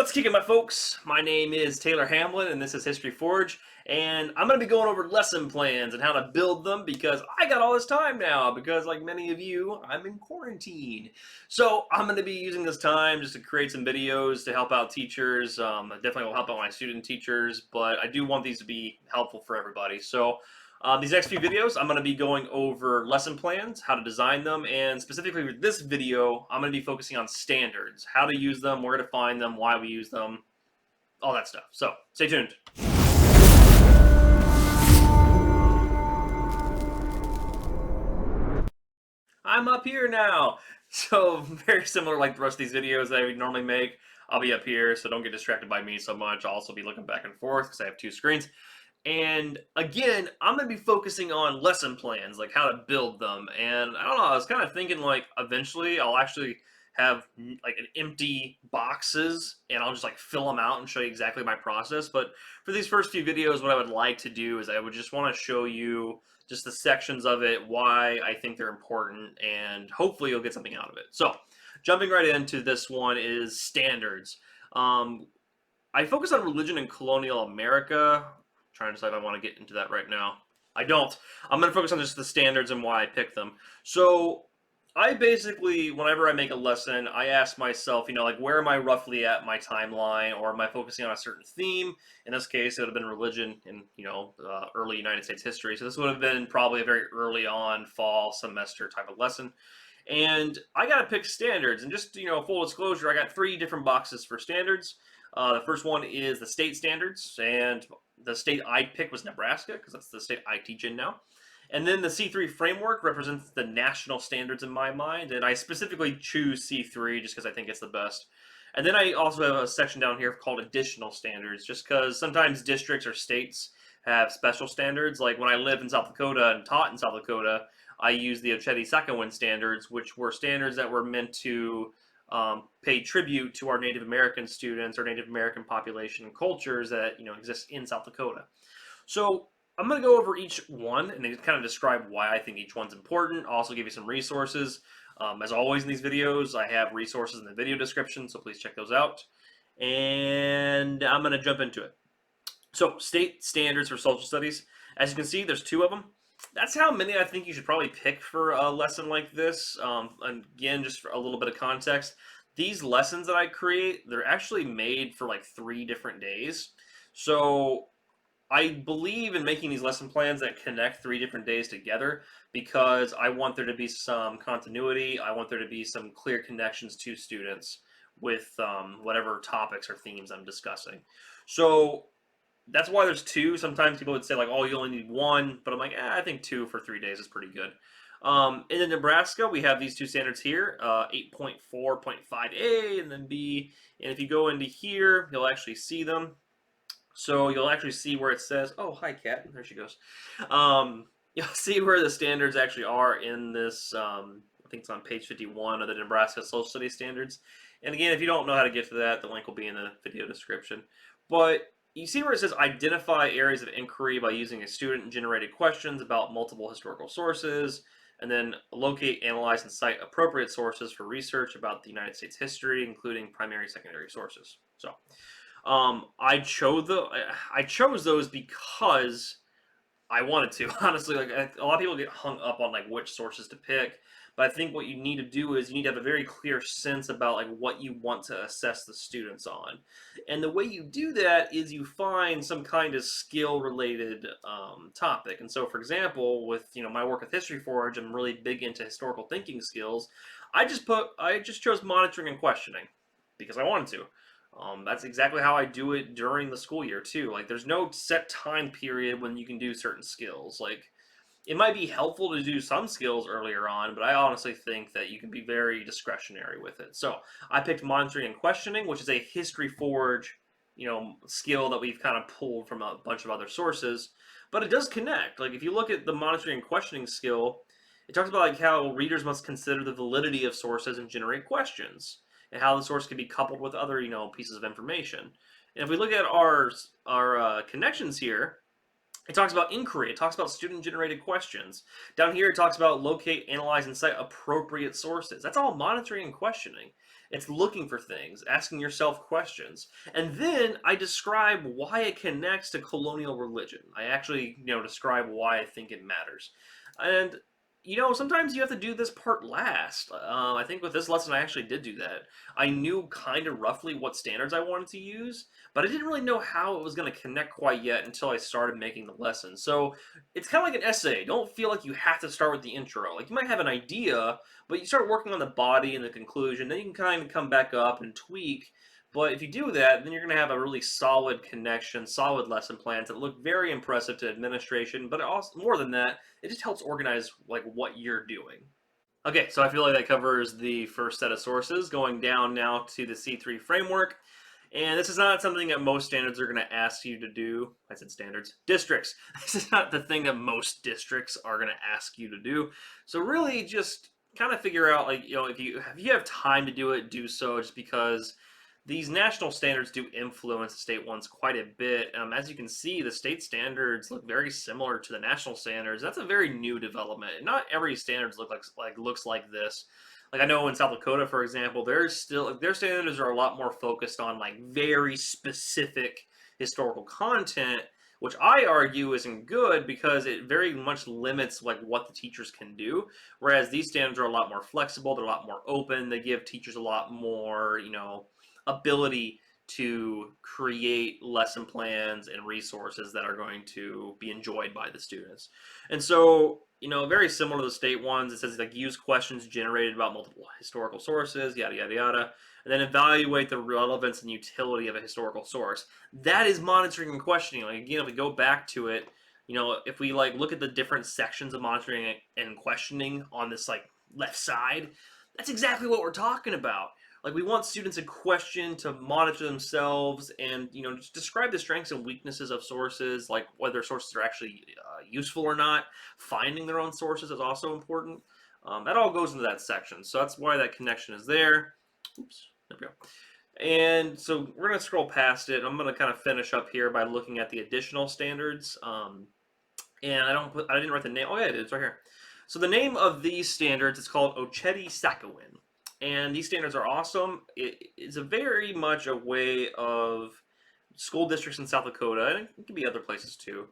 What's kicking, my folks? My name is Taylor Hamlin, and this is History Forge. And I'm going to be going over lesson plans and how to build them because I got all this time now. Because, like many of you, I'm in quarantine. So I'm going to be using this time just to create some videos to help out teachers. Definitely will help out my student teachers, but I do want these to be helpful for everybody. So these next few videos, I'm going to be going over lesson plans, how to design them, and specifically for this video, I'm going to be focusing on standards, how to use them, where to find them, why we use them, all that stuff. So stay tuned. I'm up here now. So very similar like the rest of these videos that I would normally make. I'll be up here, so don't get distracted by me so much. I'll also be looking back and forth because I have two screens. And again, I'm going to be focusing on lesson plans, like how to build them. And I don't know, I was kind of thinking like eventually I'll actually have like an empty boxes and I'll just like fill them out and show you exactly my process. But for these first few videos, what I would like to do is I would just want to show you just the sections of it, why I think they're important, and hopefully you'll get something out of it. So jumping right into this one is standards. I focus on religion in colonial America. Trying to decide if I want to get into that right now. I don't. I'm going to focus on just the standards and why I picked them. So I basically, whenever I make a lesson, I ask myself, like where am I roughly at my timeline, or am I focusing on a certain theme? In this case, it would have been religion in, early United States history. So this would have been probably a very early on fall semester type of lesson. And I got to pick standards. And just, full disclosure, I got 3 different boxes for standards. The first one is the state standards, and the state I picked was Nebraska because that's the state I teach in now. And then the C3 framework represents the national standards in my mind, and I specifically choose C3 just because I think it's the best. And then I also have a section down here called additional standards, just because sometimes districts or states have special standards. Like when I lived in South Dakota and taught in South Dakota, I used the Oceti Sakowin standards, which were standards that were meant to pay tribute to our Native American students or Native American population and cultures that exist in South Dakota. So I'm going to go over each one and kind of describe why I think each one's important. I'll also give you some resources. As always in these videos, I have resources in the video description, so please check those out. And I'm going to jump into it. So state standards for social studies. As you can see, there's 2 of them. That's how many I think you should probably pick for a lesson like this. Again, just for a little bit of context, these lessons that I create, they're actually made for like 3 different days. So I believe in making these lesson plans that connect 3 different days together because I want there to be some continuity. I want there to be some clear connections to students with whatever topics or themes I'm discussing. So that's why there's 2. Sometimes people would say like, oh, you only need 1, but I'm like, I think 2 for 3 days is pretty good. In the Nebraska, we have these 2 standards here, 8.4.5A and then B. And if you go into here, you'll actually see them. So you'll actually see where it says, oh, hi, Kat. There she goes. You'll see where the standards actually are in this, I think it's on page 51 of the Nebraska Social Studies Standards. And again, if you don't know how to get to that, the link will be in the video description. But you see where it says identify areas of inquiry by using a student-generated questions about multiple historical sources, and then locate, analyze, and cite appropriate sources for research about the United States history, including primary and secondary sources. So I chose those because I wanted to. Honestly, like a lot of people get hung up on like which sources to pick. But I think what you need to do is you need to have a very clear sense about like what you want to assess the students on. And the way you do that is you find some kind of skill related topic. And so for example, with my work with History Forge, I'm really big into historical thinking skills. I just chose monitoring and questioning because I wanted to. That's exactly how I do it during the school year too. Like there's no set time period when you can do certain skills. Like it might be helpful to do some skills earlier on, but I honestly think that you can be very discretionary with it. So I picked monitoring and questioning, which is a History Forge, skill that we've kind of pulled from a bunch of other sources, but it does connect. Like if you look at the monitoring and questioning skill, it talks about like how readers must consider the validity of sources and generate questions, and how the source can be coupled with other, pieces of information. And if we look at our connections here, it talks about inquiry. It talks about student-generated questions. Down here, it talks about locate, analyze, and cite appropriate sources. That's all monitoring and questioning. It's looking for things, asking yourself questions. And then I describe why it connects to colonial religion. I actually, describe why I think it matters. And sometimes you have to do this part last. I think with this lesson, I actually did do that. I knew kind of roughly what standards I wanted to use, but I didn't really know how it was going to connect quite yet until I started making the lesson. So it's kind of like an essay. Don't feel like you have to start with the intro. Like, you might have an idea, but you start working on the body and the conclusion, then you can kind of come back up and tweak. But if you do that, then you're going to have a really solid connection, solid lesson plans that look very impressive to administration. But also, more than that, it just helps organize like what you're doing. Okay, so I feel like that covers the first set of sources. Going down now to the C3 framework. And this is not something that most standards are going to ask you to do. I said standards. Districts. This is not the thing that most districts are going to ask you to do. So really just kind of figure out, like, if you have time to do it, do so, just because these national standards do influence the state ones quite a bit. As you can see, the state standards look very similar to the national standards. That's a very new development. Not every standards looks like this. Like, I know in South Dakota, for example, their standards are a lot more focused on like very specific historical content, which I argue isn't good because it very much limits like what the teachers can do. Whereas these standards are a lot more flexible, they're a lot more open, they give teachers a lot more, ability to create lesson plans and resources that are going to be enjoyed by the students. And so, very similar to the state ones, it says like use questions generated about multiple historical sources, yada, yada, yada, and then evaluate the relevance and utility of a historical source. That is monitoring and questioning. Like, again, if we go back to it, if we like look at the different sections of monitoring and questioning on this like left side, that's exactly what we're talking about. Like, we want students to question, to monitor themselves, and just describe the strengths and weaknesses of sources, like whether sources are actually useful or not. Finding their own sources is also important. That all goes into that section, so that's why that connection is there. Oops, there we go. And so we're going to scroll past it. I'm going to kind of finish up here by looking at the additional standards. And I didn't write the name. Oh yeah, it's right here. So the name of these standards is called Oceti Sakowin. And these standards are awesome. It's a very much a way of school districts in South Dakota, and it can be other places too,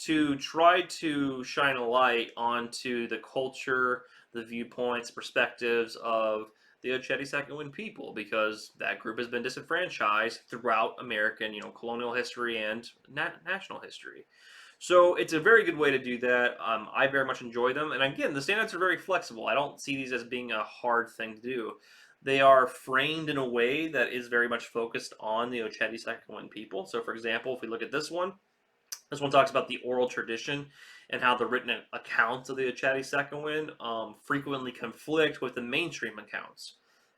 to try to shine a light onto the culture, the viewpoints, perspectives of the Oceti Sakowin people, because that group has been disenfranchised throughout American, colonial history and national history. So it's a very good way to do that. I very much enjoy them. And again, the standards are very flexible. I don't see these as being a hard thing to do. They are framed in a way that is very much focused on the Oceti Sakowin people. So for example, if we look at this one talks about the oral tradition and how the written accounts of the Oceti Sakowin frequently conflict with the mainstream accounts.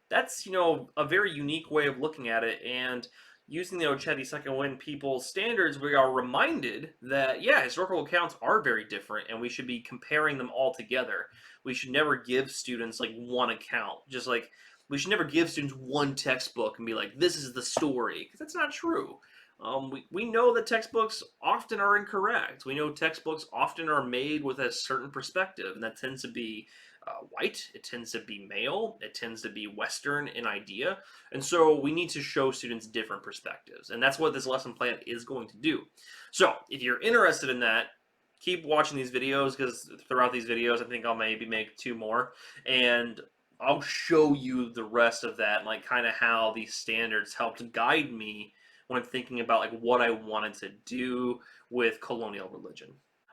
That's, a very unique way of looking at it. And using the Oceti Sakowin people's standards, we are reminded that, yeah, historical accounts are very different, and we should be comparing them all together. We should never give students like one account. Just like we should never give students one textbook and be like, this is the story, because that's not true. We know that textbooks often are incorrect. We know textbooks often are made with a certain perspective, and that tends to be white, it tends to be male, it tends to be Western in idea. And so we need to show students different perspectives. And that's what this lesson plan is going to do. So if you're interested in that, keep watching these videos, because throughout these videos, I think I'll maybe make 2 more. And I'll show you the rest of that, and like kind of how these standards helped guide me when thinking about like what I wanted to do with colonial religion.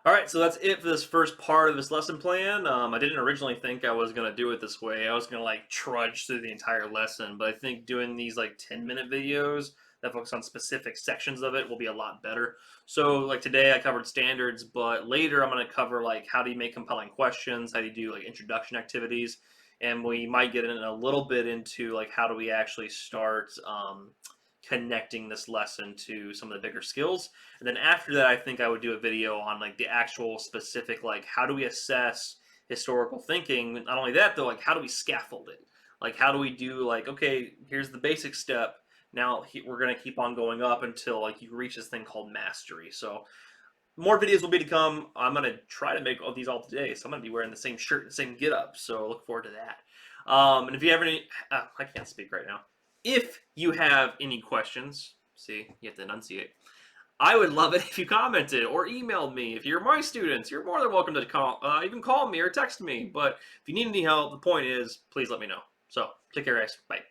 All right, so that's it for this first part of this lesson plan. I didn't originally think I was going to do it this way. I was going to like trudge through the entire lesson, but I think doing these like 10-minute videos that focus on specific sections of it will be a lot better. So like today I covered standards, but later I'm going to cover like how do you make compelling questions, how do you do like introduction activities, and we might get in a little bit into like how do we actually start connecting this lesson to some of the bigger skills. And then after that, I think I would do a video on like the actual specific, like how do we assess historical thinking? Not only that though, like how do we scaffold it? Like how do we do like, okay, here's the basic step. Now we're going to keep on going up until like you reach this thing called mastery. So more videos will be to come. I'm going to try to make all these all today. So I'm going to be wearing the same shirt and same get up. So look forward to that. And if you have any, I can't speak right now. If you have any questions, see, you have to enunciate. I would love it if you commented or emailed me. If you're my students, you're more than welcome to even call me or text me. But if you need any help, the point is, please let me know. So take care, guys. Bye.